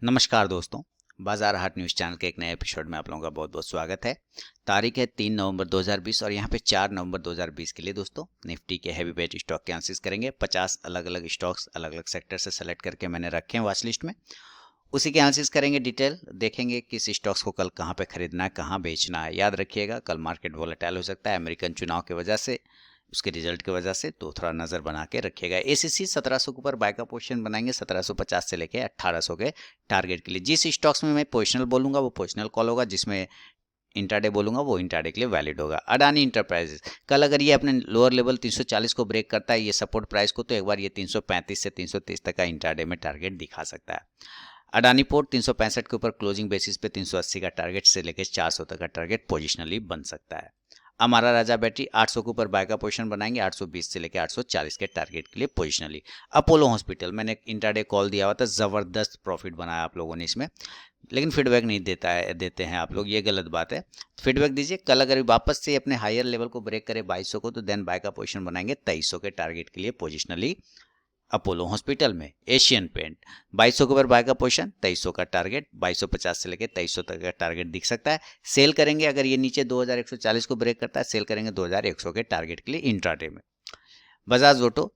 नमस्कार दोस्तों, बाजार हाट न्यूज़ चैनल के एक नए एपिसोड में आप लोगों का बहुत बहुत स्वागत है। तारीख है 3 नवंबर 2020 और यहाँ पे 4 नवंबर 2020 के लिए दोस्तों निफ्टी के हैवी वेट स्टॉक के एनालिसिस करेंगे। 50 अलग अलग स्टॉक्स अलग अलग सेक्टर से सेलेक्ट करके मैंने रखे हैं वॉच लिस्ट में। उसी के एनालिसिस करेंगे, डिटेल देखेंगे किस स्टॉक्स को कल कहाँ पे खरीदना है, कहाँ बेचना है। याद रखिएगा, कल मार्केट वोलेटाइल हो सकता है अमेरिकन चुनाव की वजह से, उसके रिजल्ट की वजह से, तो थोड़ा नज़र बना के रखिएगा। एसीसी 1700 के ऊपर बाय का पोजीशन बनाएंगे 1750 से लेके 1800 के टारगेट के लिए। जिस स्टॉक्स में मैं पोजिशनल बोलूंगा वो पोजिशनल कॉल होगा, जिसमें इंट्राडे बोलूंगा वो इंट्राडे के लिए वैलिड होगा। अडानी इंटरप्राइजेस कल अगर ये अपने लोअर लेवल 340 को ब्रेक करता है, ये सपोर्ट प्राइस को, तो एक बार ये 335 से 330 तक का इंट्राडे में टारगेट दिखा सकता है। अडानी पोर्ट 365 के ऊपर क्लोजिंग बेसिस पे 380 का टारगेट से लेकर 400 तक का टारगेट पोजिशनली बन सकता है। अमारा राजा बैटरी 800 के ऊपर बाय का पोजीशन बनाएंगे 820 से लेकर 840 के टारगेट के लिए पोजिशनली। अपोलो हॉस्पिटल मैंने इंट्राडे कॉल दिया हुआ था, जबरदस्त प्रॉफिट बनाया आप लोगों ने इसमें, लेकिन फीडबैक नहीं देते हैं आप लोग, ये गलत बात है। फीडबैक दीजिए। कल अगर वापस से अपने हायर लेवल को ब्रेक करे 2200 को, तो देन बाय का पोजीशन बनाएंगे 2300 के टारगेट के लिए पोजिशनली। अपोलो हॉस्पिटल में एशियन पेंट 2200 के ऊपर बाय का पोजीशन, 2300 का टारगेट, 2250 से लेकर 2300 तक का टारगेट दिख सकता है। सेल करेंगे अगर ये नीचे 2140 को ब्रेक करता है, सेल करेंगे 2100 के टारगेट के लिए इंट्राडे में। बजाज ऑटो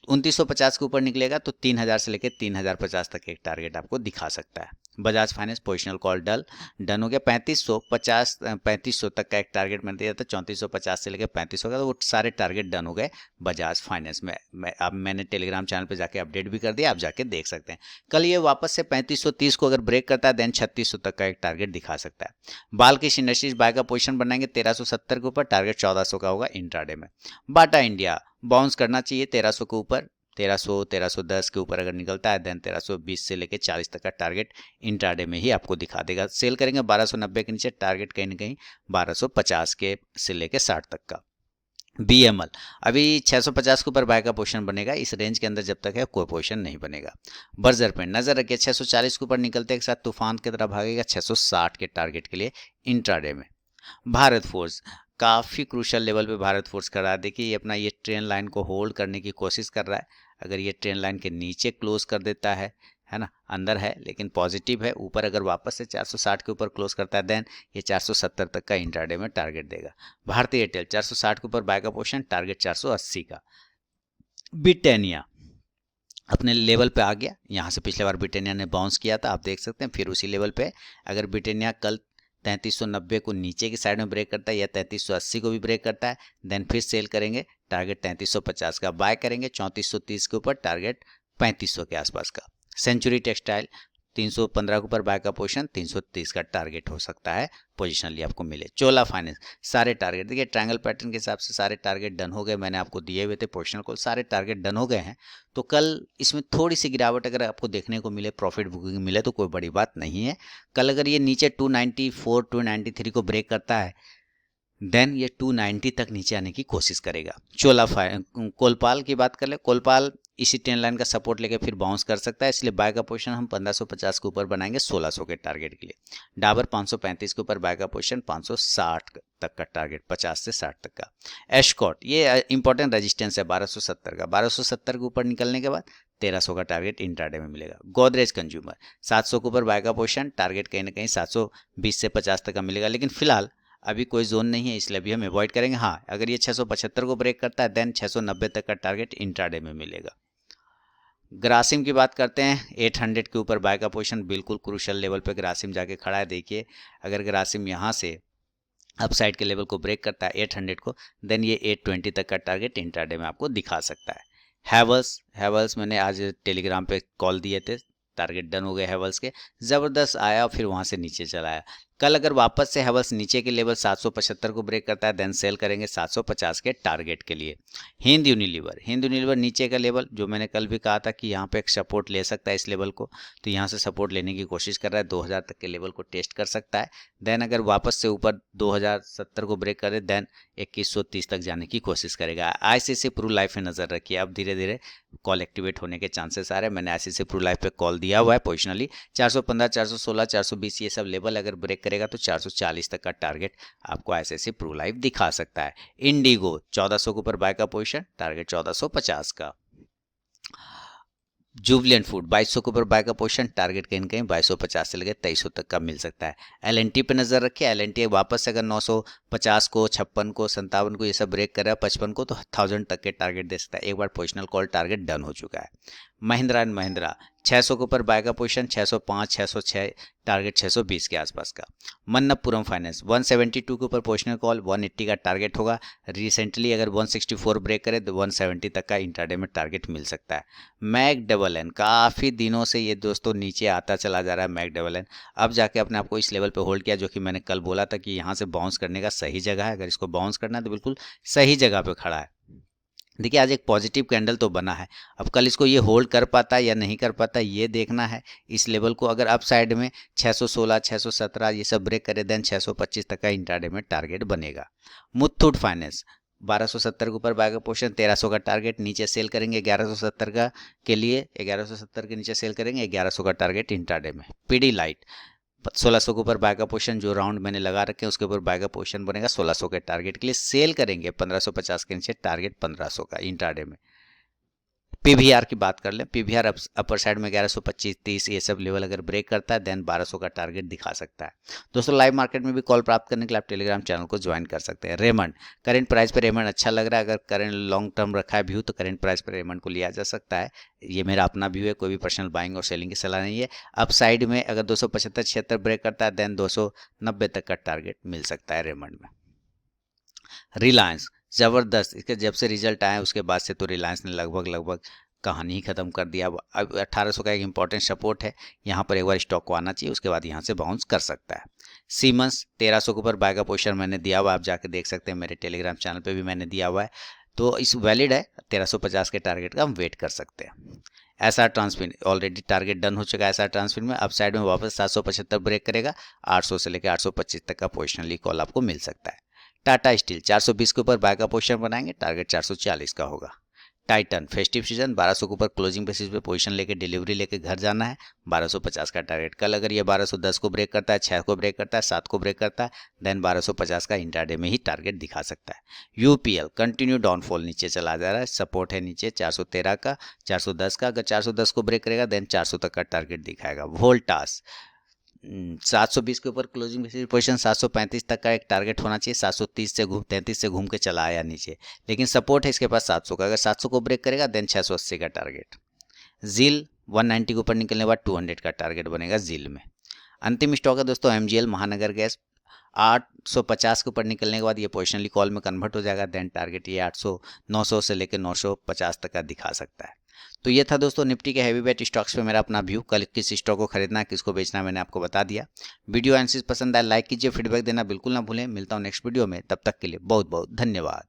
2950 के ऊपर निकलेगा तो 3000 से लेकर 3050 तक एक टारगेट आपको दिखा सकता है। Bajaj finance positional call done हो गया। 3550 तक का एक टारगेट मैंने दिया था, 3450 से लेकर 3500 का, तो वो सारे टारगेट डन हो गए बजाज फाइनेंस में। अब मैंने टेलीग्राम चैनल पे जाके अपडेट भी कर दिया, आप जाके देख सकते हैं। कल ये वापस से 3530 को अगर ब्रेक करता है, देन 3600 तक का एक टारगेट दिखा सकता है। बालकृष्ण इंडस्ट्रीज बाय का पोजिशन बनाएंगे 1370 के ऊपर, टारगेट 1400 का होगा इंट्राडे में। बाटा इंडिया बाउंस करना चाहिए 1300 के ऊपर, 1310 के ऊपर अगर निकलता है, देन 1320 से लेकर 40 तक का टारगेट इंट्राडे में ही आपको दिखा देगा। सेल करेंगे 1290 के नीचे, टारगेट कहीं ना कहीं 1250 के से लेकर 60 तक का। बीएमएल अभी 650 के ऊपर बाय का पोजीशन बनेगा, इस रेंज के अंदर जब तक है कोई पोजीशन नहीं बनेगा। बर्जर पेंट नजर रखिए 640 के ऊपर निकलते के साथ तूफान की तरह भागेगा 660 के टारगेट के लिए इंट्राडे में। भारत फोर्स काफ़ी क्रूशल लेवल पे भारत फोर्स खड़ा है। देखिए ये अपना ये ट्रेन लाइन को होल्ड करने की कोशिश कर रहा है। अगर ये ट्रेन लाइन के नीचे क्लोज कर देता है ना, अंदर है लेकिन पॉजिटिव है, ऊपर अगर वापस से 460 के ऊपर क्लोज करता है, देन ये 470 तक का इंट्राडे में टारगेट देगा। भारतीय एयरटेल 460 के ऊपर बाय का पोजीशन, टारगेट 480 का। ब्रिटानिया अपने लेवल पे आ गया, यहाँ से पिछले बार ब्रिटानिया ने बाउंस किया था, आप देख सकते हैं, फिर उसी लेवल पे। अगर ब्रिटानिया कल 3390 को नीचे की साइड में ब्रेक करता है या 3380 को भी ब्रेक करता है, देन फिर सेल करेंगे, टारगेट 3350 का। बाय करेंगे 3430 के ऊपर, टारगेट 3500 के आसपास का। सेंचुरी टेक्सटाइल 315 के ऊपर बाय का पोजीशन, 330 का टारगेट हो सकता है पोजिशनली आपको मिले। चोला फाइनेंस सारे टारगेट देखिए, ट्रायंगल पैटर्न के हिसाब से सारे टारगेट डन हो गए, मैंने आपको दिए हुए थे पोजिशनल को, सारे टारगेट डन हो गए हैं। तो कल इसमें थोड़ी सी गिरावट अगर आपको देखने को मिले, प्रॉफिट बुकिंग मिले, तो कोई बड़ी बात नहीं है। कल अगर ये नीचे 294 293 को ब्रेक करता है, देन ये 290 तक नीचे आने की कोशिश करेगा। कोलपाल की बात कर ले, कोलपाल इसी ट्रेन लाइन का सपोर्ट लेके फिर बाउंस कर सकता है, इसलिए बाय का पोजीशन हम 1550 के ऊपर बनाएंगे 1600 के टारगेट के लिए। डाबर 535 के ऊपर बाय का पोजीशन, 560 तक का टारगेट, 50 से 60 तक का। एशकॉट ये इंपॉर्टेंट रेजिस्टेंस है 1270 का, 1270 के ऊपर निकलने के बाद 1300 का टारगेट इंट्राडे में मिलेगा। गोदरेज कंज्यूमर 700 के ऊपर बाय का पोजीशन, टारगेट कहीं ना कहीं 720 से 50 तक का मिलेगा, लेकिन फिलहाल अभी कोई जोन नहीं है, इसलिए अभी हम अवॉइड करेंगे। हाँ, अगर ये 675 को ब्रेक करता है, देन 690 तक का टारगेट इंट्राडे में मिलेगा। ग्रासिम की बात करते हैं, 800 के ऊपर बाय का पोजीशन, बिल्कुल क्रूशल लेवल पे ग्रासिम जाके खड़ा है। देखिए अगर ग्रासिम यहाँ से अपसाइड के लेवल को ब्रेक करता है 800 को, देन ये 820 तक का टारगेट इंट्राडे में आपको दिखा सकता है। हैवल्स मैंने आज टेलीग्राम पे कॉल दिए थे, टारगेट डन हो गए हैवल्स के, ज़बरदस्त आया फिर वहाँ से नीचे चला आया। कल अगर वापस से हैवल्स नीचे के लेवल 775 को ब्रेक करता है, देन सेल करेंगे 750 के टारगेट के लिए। हिंद यूनिलीवर नीचे का लेवल, जो मैंने कल भी कहा था कि यहाँ पे एक सपोर्ट ले सकता है इस लेवल को, तो यहाँ से सपोर्ट लेने की कोशिश कर रहा है, 2000 तक के लेवल को टेस्ट कर सकता है। देन अगर वापस से ऊपर 2070 को ब्रेक करे, देन 2130 तक जाने की कोशिश करेगा। आईसीआईसीआई प्रू लाइफ में नजर रखिए, अब धीरे धीरे कॉल एक्टिवेट होने के चांसेस आ रहे हैं। मैंने आईसीआईसीआई प्रू लाइफ पे कॉल दिया हुआ है पोजिशनली। 415 416 420 ये सब लेवल अगर ब्रेक करेगा तो 440 तक का टारगेट आपको आईसीआईसीआई प्रू लाइफ दिखा सकता है। इंडिगो 1400 के ऊपर बाय का पोजीशन, टारगेट 1450 का। जुबलेंट फूड 2200 के ऊपर बाय का पोजीशन, टारगेट कहीं कहीं 2250 से लेकर 2300 तक का मिल सकता है। एलएनटी पे नजर रखिए, एलएनटी वापस से अगर 950 को, 56 को, 57 को ये सब ब्रेक कर रहा है, 55 को, तो 1000 तक के टारगेट दे सकता है। एक बार पोजिशनल कॉल टारगेट डन हो चुका है। महिंद्रा एंड महिंद्रा 600 के ऊपर बाय का पोजीशन, 605, 606, टारगेट 620 के आसपास का। मन्नप्पुरम फाइनेंस 172 के ऊपर पोजीशनल कॉल, 180 का टारगेट होगा। रिसेंटली अगर 164 ब्रेक करे तो 170 तक का इंट्राडे में टारगेट मिल सकता है। मैक डबल एन काफ़ी दिनों से ये दोस्तों नीचे आता चला जा रहा है। मैक डबल एन अब जाके अपने आप को इस लेवल पे होल्ड किया, जो कि मैंने कल बोला था कि यहाँ से बाउंस करने का सही जगह है। अगर इसको बाउंस करना है तो बिल्कुल सही जगह पे खड़ा है। देखिए आज एक पॉजिटिव कैंडल तो बना है, अब कल इसको ये होल्ड कर पाता है या नहीं कर पाता ये देखना है। इस लेवल को अगर अप साइड में 616, 617 ये सब ब्रेक करे देन 625 तक का इंट्राडे में टारगेट बनेगा। मुथूट फाइनेंस 1270 के ऊपर बाय का पोजीशन, 1300 का टारगेट, नीचे सेल करेंगे 1170 का के लिए, 1170 के नीचे सेल करेंगे, 1100 का टारगेट इंट्राडे में। पीडी लाइट 1600 के ऊपर बाय का पोजीशन, जो राउंड मैंने लगा रखे हैं उसके ऊपर बाय का पोजीशन बनेगा। 1600 के टारगेट के लिए सेल करेंगे, 1550 के नीचे टारगेट 1500 का इंट्राडे में। पीवीआर की बात कर लें, पीवीआर अपर साइड में 1125, 30 ये सब लेवल अगर ब्रेक करता है देन 1200 का टारगेट दिखा सकता है। दोस्तों लाइव मार्केट में भी कॉल प्राप्त करने के लिए आप टेलीग्राम चैनल को ज्वाइन कर सकते हैं। रेमंड करंट प्राइस पे रेमंड अच्छा लग रहा है, अगर करंट लॉन्ग टर्म रखा है व्यू तो करंट प्राइस पर रेमंड को लिया जा सकता है। ये मेरा अपना व्यू है, कोई भी पर्सनल बाइंग और सेलिंग की सलाह नहीं है। अप साइड में अगर 275-76 ब्रेक करता है देन 290 तक का टारगेट मिल सकता है रेमंड में। रिलायंस ज़बरदस्त, इसके जब से रिजल्ट आए उसके बाद से तो रिलायंस ने लगभग कहानी ही खत्म कर दिया। अब 1800 का एक इंपॉर्टेंट सपोर्ट है, यहाँ पर एक बार स्टॉक को आना चाहिए, उसके बाद यहाँ से बाउंस कर सकता है। सीमेंस 1300 के ऊपर बाय का पोजीशन मैंने दिया हुआ, आप जाके देख सकते हैं, मेरे टेलीग्राम चैनल पे भी मैंने दिया हुआ है, तो इस वैलिड है। 1350 के टारगेट का हम वेट कर सकते हैं। SR Transfin already target done हो चुका है। एसआर ट्रांसफिन में अप साइड में वापस 775 ब्रेक करेगा, 800 से लेकर 825 तक का पोजिशनली कॉल आपको मिल सकता है। टाटा स्टील 420 के ऊपर बाय का पोजीशन बनाएंगे, टारगेट 440 का होगा। टाइटन फेस्टिव सीजन 1200 के ऊपर क्लोजिंग बेसिस पे पोजीशन लेके डिलीवरी लेके घर जाना है, 1250 का टारगेट। कल अगर ये 1210 को ब्रेक करता है, 6 को ब्रेक करता है, 7 को ब्रेक करता है देन 1250 का इंट्राडे में ही टारगेट दिखा सकता है। यूपीएल कंटिन्यू डाउनफॉल, नीचे चला जा रहा है, सपोर्ट है नीचे 413 का, 410 का, अगर 410 को ब्रेक करेगा देन 400 तक का टारगेट दिखाएगा। वोल्टास 720 के ऊपर क्लोजिंग बेसिस पोजीशन, 735 तक का एक टारगेट होना चाहिए। 730 से 33 से घूम के चला आया नीचे, लेकिन सपोर्ट है इसके पास 700 का, अगर 700 को ब्रेक करेगा देन 680 का टारगेट। जील 190 के ऊपर निकलने के बाद 200 का टारगेट बनेगा जील में। अंतिम स्टॉक है दोस्तों एमजीएल महानगर गैस, 850 के ऊपर निकलने के बाद ये पोजिशनली कॉल में कन्वर्ट हो जाएगा देन टारगेट ये 900 से लेकर 950 तक का दिखा सकता है। तो ये था दोस्तों निफ्टी के हैवी वेट स्टॉक्स पे मेरा अपना व्यू। कल किस स्टॉक को खरीदना है, किसको बेचना है, मैंने आपको बता दिया। वीडियो एनालिसिस पसंद आया लाइक कीजिए, फीडबैक देना बिल्कुल ना भूलें। मिलता हूँ नेक्स्ट वीडियो में, तब तक के लिए बहुत बहुत धन्यवाद।